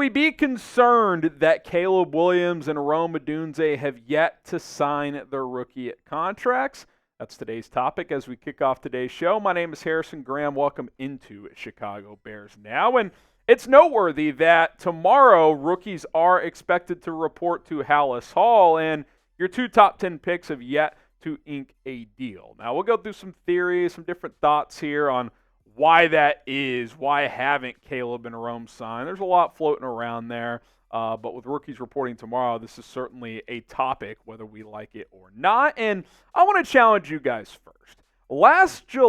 we be concerned that Caleb Williams and Odunze have yet to sign their rookie contracts? That's today's topic as we kick off today's show. My name is Harrison Graham. Welcome into Chicago Bears Now. And it's noteworthy that tomorrow rookies are expected to report to Halas Hall, and your two top 10 picks have yet to ink a deal. Now, we'll go through some theories, some different thoughts here on why that is, why haven't Caleb and Rome signed. There's a lot floating around there, but with rookies reporting tomorrow, this is certainly a topic, whether we like it or not. And I want to challenge you guys first. Last year,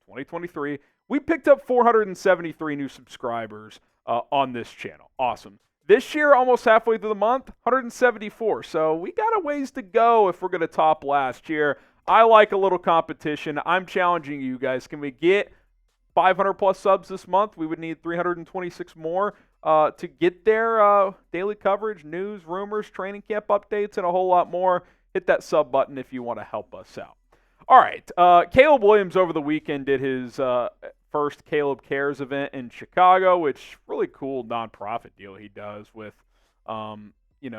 2023, we picked up 473 new subscribers on this channel. Awesome. This year, almost halfway through the month, 174. So we got a ways to go if we're going to top last year. I like a little competition. I'm challenging you guys. Can we get 500 plus subs this month? We would need 326 more to get there. Daily coverage, news, rumors, training camp updates, and a whole lot more. Hit that sub button if you want to help us out. All right. Caleb Williams over the weekend did his first Caleb Cares event in Chicago, which really cool nonprofit deal he does with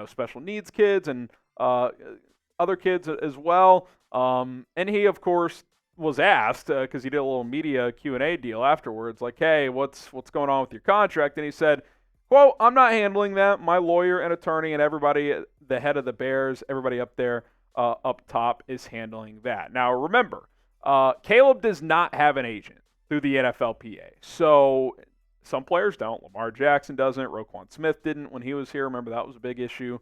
special needs kids and other kids as well. And he, of course, was asked, because he did a little media Q&A deal afterwards, like, hey, what's going on with your contract? And he said, quote, I'm not handling that. My lawyer and attorney and everybody, the head of the Bears, everybody up there up top is handling that. Now, remember, Caleb does not have an agent through the NFLPA. So some players don't. Lamar Jackson doesn't. Roquan Smith didn't when he was here. Remember, that was a big issue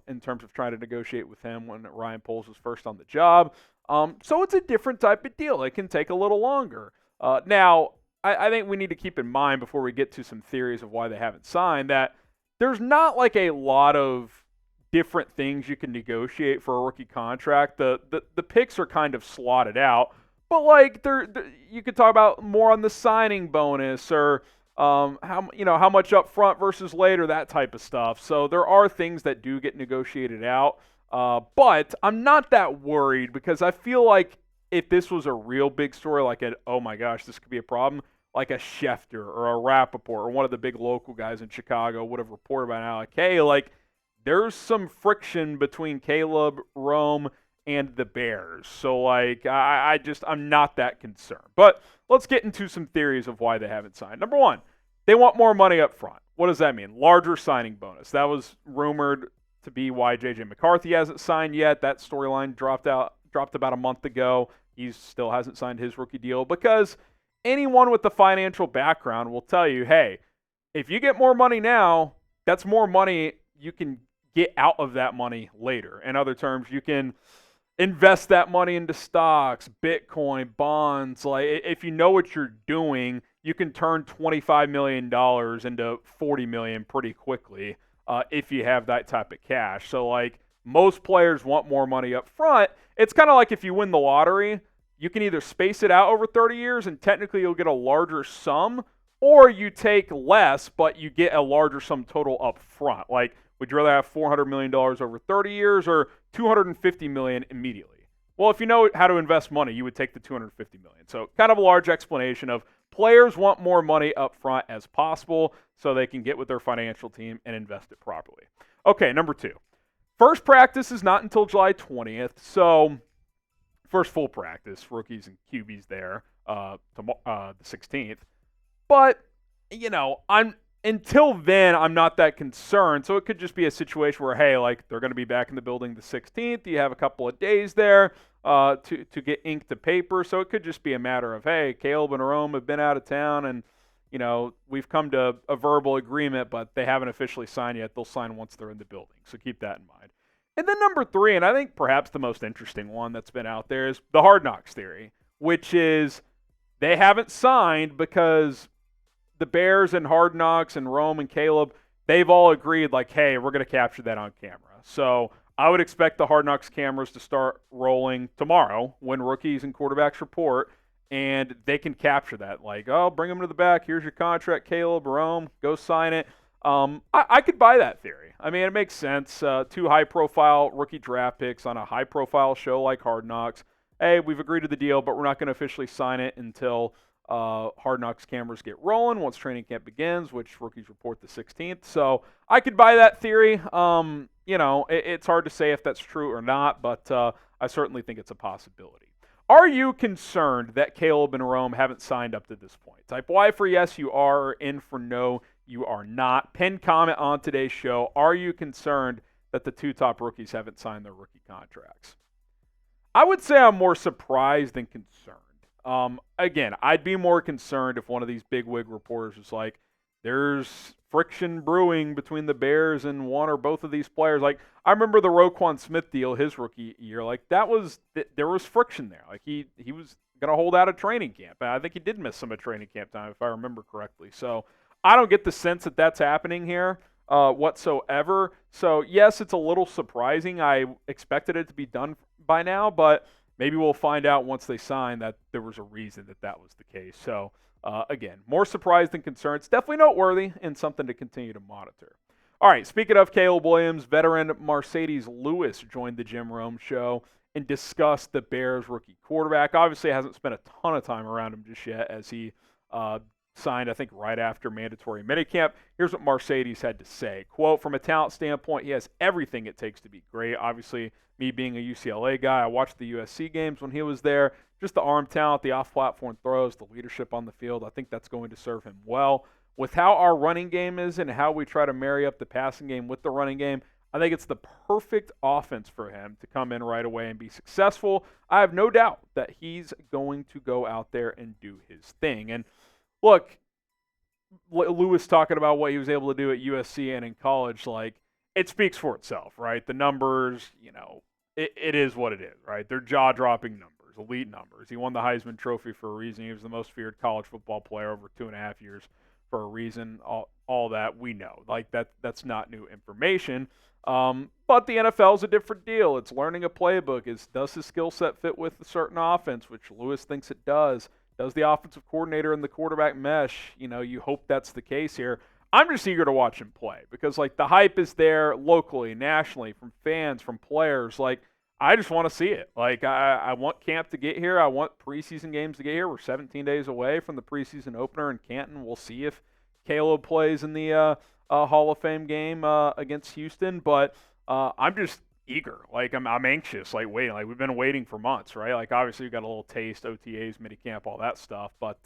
in terms of trying to negotiate with him when Ryan Poles was first on the job. So it's a different type of deal. It can take a little longer. Now, I think we need to keep in mind before we get to some theories of why they haven't signed that there's not like a lot of different things you can negotiate for a rookie contract. The picks are kind of slotted out, but like you could talk about more on the signing bonus or how much up front versus later, that type of stuff. So there are things that do get negotiated out, but I'm not that worried because I feel like if this was a real big story, like oh my gosh, this could be a problem, like a Schefter or a Rappaport or one of the big local guys in Chicago would have reported by now, like, hey, like there's some friction between Caleb, Rome, and the Bears. So, like, I'm not that concerned. But let's get into some theories of why they haven't signed. Number one, they want more money up front. What does that mean? Larger signing bonus. That was rumored to be why J.J. McCarthy hasn't signed yet. That storyline dropped about a month ago. He still hasn't signed his rookie deal because anyone with the financial background will tell you, hey, if you get more money now, that's more money you can get out of that money later. In other terms, you can invest that money into stocks, Bitcoin, bonds. Like, if you know what you're doing, you can turn $25 million into $40 million pretty quickly if you have that type of cash. So, like, most players want more money up front. It's kind of like if you win the lottery, you can either space it out over 30 years and technically you'll get a larger sum, or you take less but you get a larger sum total up front. Like, would you rather have $400 million over 30 years or $250 million immediately? Well, if you know how to invest money, you would take the $250 million. So kind of a large explanation of players want more money up front as possible so they can get with their financial team and invest it properly. Okay, number two. First practice is not until July 20th. So first full practice, rookies and QBs there, the 16th. But, until then, I'm not that concerned. So it could just be a situation where, hey, like they're going to be back in the building the 16th. You have a couple of days there to get ink to paper. So it could just be a matter of, hey, Caleb and Rome have been out of town and, we've come to a verbal agreement, but they haven't officially signed yet. They'll sign once they're in the building. So keep that in mind. And then number three, and I think perhaps the most interesting one that's been out there is the Hard Knocks theory, which is they haven't signed because the Bears and Hard Knocks and Rome and Caleb, they've all agreed like, hey, we're going to capture that on camera. So I would expect the Hard Knocks cameras to start rolling tomorrow when rookies and quarterbacks report, and they can capture that. Like, oh, bring them to the back. Here's your contract, Caleb, Rome. Go sign it. I could buy that theory. I mean, it makes sense. Two high-profile rookie draft picks on a high-profile show like Hard Knocks. Hey, we've agreed to the deal, but we're not going to officially sign it until Hard Knocks cameras get rolling once training camp begins, which rookies report the 16th. So I could buy that theory. It's hard to say if that's true or not, but I certainly think it's a possibility. Are you concerned that Caleb and Rome haven't signed up to this point? Type Y for yes, you are, or N for no, you are not. Pin comment on today's show. Are you concerned that the two top rookies haven't signed their rookie contracts? I would say I'm more surprised than concerned. Again, I'd be more concerned if one of these bigwig reporters was like, there's friction brewing between the Bears and one or both of these players. Like, I remember the Roquan Smith deal his rookie year. Like, there was friction there. Like, he was going to hold out of training camp. I think he did miss some of training camp time, if I remember correctly. So I don't get the sense that that's happening here whatsoever. So, yes, it's a little surprising. I expected it to be done by now, but maybe we'll find out once they sign that there was a reason that was the case. So, again, more surprised than concerned. It's definitely noteworthy and something to continue to monitor. All right, speaking of Caleb Williams, veteran Mercedes Lewis joined the Jim Rome show and discussed the Bears rookie quarterback. Obviously, hasn't spent a ton of time around him just yet as he signed, I think, right after mandatory minicamp. Here's what Mercedes had to say. Quote, from a talent standpoint, he has everything it takes to be great. Obviously, me being a UCLA guy, I watched the USC games when he was there. Just the arm talent, the off-platform throws, the leadership on the field, I think that's going to serve him well. With how our running game is and how we try to marry up the passing game with the running game, I think it's the perfect offense for him to come in right away and be successful. I have no doubt that he's going to go out there and do his thing. And look, Lewis talking about what he was able to do at USC and in college, like, it speaks for itself, right? The numbers, it is what it is, right? They're jaw-dropping numbers, elite numbers. He won the Heisman Trophy for a reason. He was the most feared college football player over 2.5 years for a reason. All that we know. Like, that's not new information. But the NFL is a different deal. It's learning a playbook. Does his skill set fit with a certain offense, which Lewis thinks it does? Does the offensive coordinator and the quarterback mesh? You hope that's the case here. I'm just eager to watch him play because, like, the hype is there locally, nationally, from fans, from players. Like, I just want to see it. Like, I want camp to get here. I want preseason games to get here. We're 17 days away from the preseason opener in Canton. We'll see if Caleb plays in the Hall of Fame game against Houston. But I'm just eager. Like, I'm anxious, like, waiting. Like, we've been waiting for months, right? Like, obviously, we got a little taste, OTAs, minicamp, all that stuff. But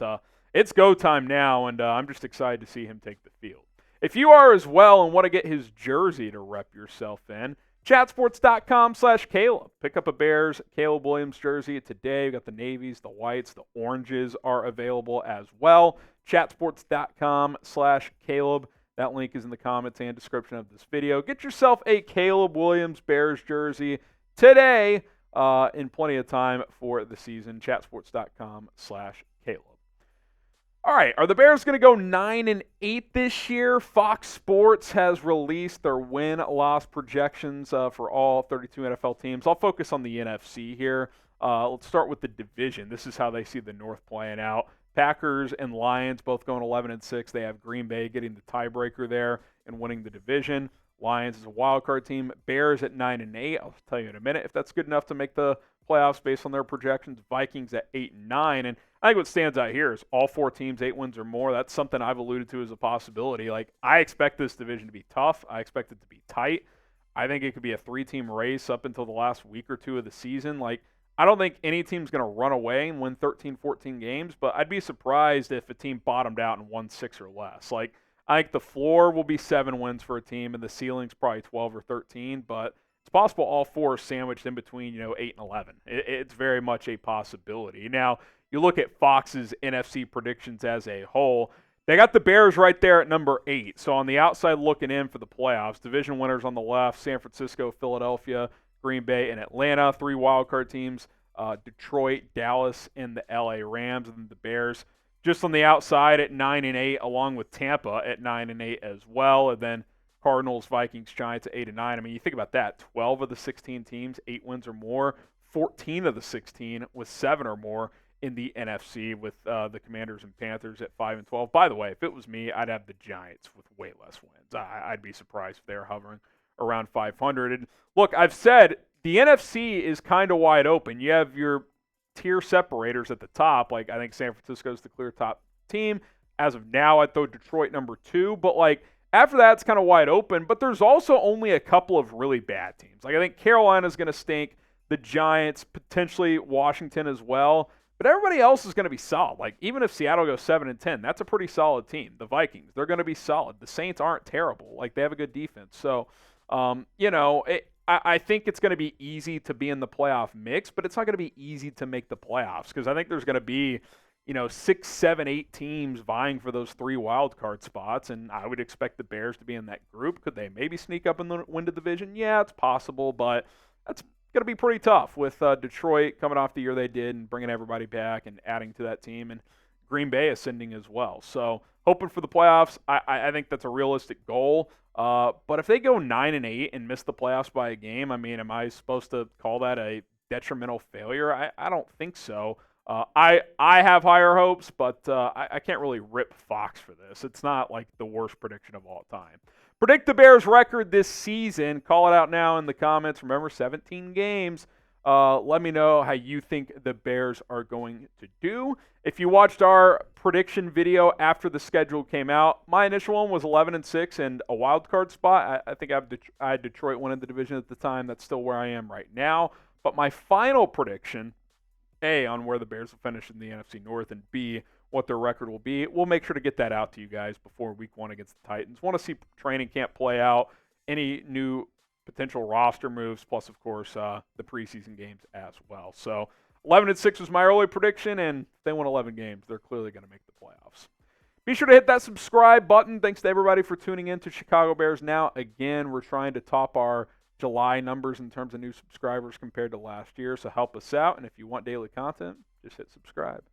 it's go time now, and I'm just excited to see him take the field. If you are as well and want to get his jersey to rep yourself in, chatsports.com/Caleb. Pick up a Bears Caleb Williams jersey today. We got the navies, the whites, the oranges are available as well. Chatsports.com/Caleb. That link is in the comments and description of this video. Get yourself a Caleb Williams Bears jersey today in plenty of time for the season. Chatsports.com/Caleb. All right, are the Bears going to go 9-8 this year? Fox Sports has released their win-loss projections for all 32 NFL teams. I'll focus on the NFC here. Let's start with the division. This is how they see the North playing out. Packers and Lions both going 11-6. They have Green Bay getting the tiebreaker there and winning the division. Lions is a wild card team. Bears at 9-8. I'll tell you in a minute if that's good enough to make the playoffs based on their projections. Vikings at 8-9. And I think what stands out here is all four teams, 8 wins or more. That's something I've alluded to as a possibility. Like, I expect this division to be tough. I expect it to be tight. I think it could be a 3-team race up until the last week or two of the season. Like, I don't think any team's going to run away and win 13, 14 games, but I'd be surprised if a team bottomed out and won 6 or less. Like, I think the floor will be 7 wins for a team, and the ceiling's probably 12 or 13, but it's possible all four are sandwiched in between, 8 and 11. It's very much a possibility. Now, you look at Fox's NFC predictions as a whole, they got the Bears right there at number 8. So on the outside looking in for the playoffs, division winners on the left, San Francisco, Philadelphia, Green Bay, and Atlanta, 3 wildcard teams, Detroit, Dallas, and the LA Rams, and then the Bears just on the outside at 9-8, along with Tampa at 9-8 as well, and then Cardinals, Vikings, Giants at 8-9. I mean, you think about that, 12 of the 16 teams, 8 wins or more, 14 of the 16 with 7 or more in the NFC, with the Commanders and Panthers at 5-12. By the way, if it was me, I'd have the Giants with way less wins. I'd be surprised if they're hovering around 500. And look, I've said the NFC is kind of wide open. You have your tier separators at the top. Like, I think San Francisco's the clear top team. As of now, I'd throw Detroit number 2. But, like, after that, it's kind of wide open. But there's also only a couple of really bad teams. Like, I think Carolina's going to stink. The Giants, potentially Washington as well. But everybody else is going to be solid. Like, even if Seattle goes 7-10, that's a pretty solid team. The Vikings, they're going to be solid. The Saints aren't terrible. Like, they have a good defense. So, I think it's going to be easy to be in the playoff mix, but it's not going to be easy to make the playoffs because I think there's going to be, 6, 7, 8 teams vying for those 3 wild card spots, and I would expect the Bears to be in that group. Could they maybe sneak up and win the division? Yeah, it's possible, but that's going to be pretty tough with Detroit coming off the year they did and bringing everybody back and adding to that team, and Green Bay ascending as well. So hoping for the playoffs, I think that's a realistic goal. But if they go 9-8 and miss the playoffs by a game, I mean, am I supposed to call that a detrimental failure? I don't think so. I have higher hopes, but I can't really rip Fox for this. It's not like the worst prediction of all time. Predict the Bears' record this season. Call it out now in the comments. Remember, 17 games. Let me know how you think the Bears are going to do. If you watched our prediction video after the schedule came out, my initial one was 11-6 and a wild card spot. I think I had Detroit winning the division at the time. That's still where I am right now. But my final prediction, A, on where the Bears will finish in the NFC North, and B, what their record will be. We'll make sure to get that out to you guys before week 1 against the Titans. Want to see training camp play out, any new potential roster moves, plus, of course, the preseason games as well. So 11-6 was my early prediction, and if they win 11 games, they're clearly going to make the playoffs. Be sure to hit that subscribe button. Thanks to everybody for tuning in to Chicago Bears Now. Again, we're trying to top our July numbers in terms of new subscribers compared to last year, so help us out. And if you want daily content, just hit subscribe.